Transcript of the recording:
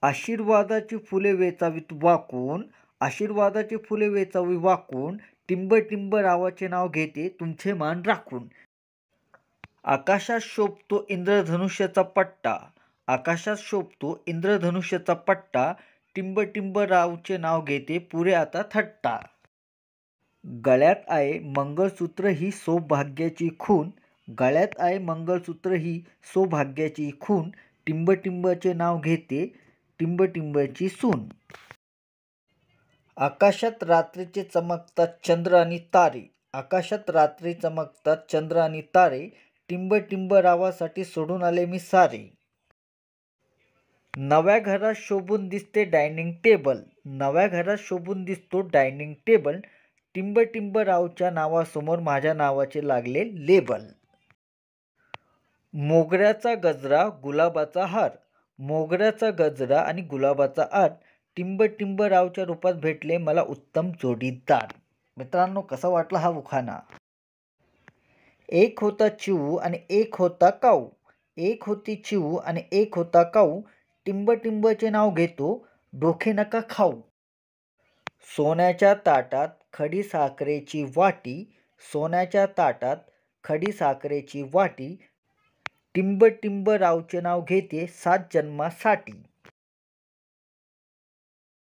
आशीर्वादाची फुले वेचावीत वाकून, आशीर्वादाची फुले वेचावी वाकून, टिंब टिंब रावाचे नाव घेते तुमचे मान राखून. आकाशात शोभतो इंद्रधनुष्याचा पट्टा, आकाशात शोभतो इंद्रधनुष्याचा पट्टा, टिंब टिंब रावचे नाव घेते पुरे आता थट्टा. गळ्यात आहे मंगळसूत्र ही सौभाग्याची खून, गळ्यात आहे मंगळसूत्र ही सौभाग्याची खून, टिंब टिंबचे नाव घेते टिंब टिंबची सून. आकाशात रात्रीचे चमकतात चंद्र आणि तारे, आकाशात रात्री चमकतात चंद्र आणि तारे, टिंब टिंब रावासाठी सोडून आले मी सारे. नव्या घरात शोभून दिसते डायनिंग टेबल, नव्या घरात शोभून दिसतो डायनिंग टेबल, टिंब टिंब रावच्या नावासमोर माझ्या नावाचे लागले लेबल. मोगऱ्याचा गजरा गुलाबाचा हार, मोगऱ्याचा गजरा आणि गुलाबाचा हार, टिंब टिंब रावच्या रूपात भेटले मला उत्तम जोडीदार. मित्रांनो, कसा वाटला हा उखाणा? एक होता चिऊ आणि एक होता काऊ, एक होती चिऊ आणि एक होता काऊ, टिंब टिंबचे नाव घेतो डोके नका खाऊ. सोन्याच्या ताटात खडी साखरेची वाटी, सोन्याच्या ताटात खडी साखरेची वाटी, टिंब टिंब रावचे नाव घेते 7 जन्मासाठी.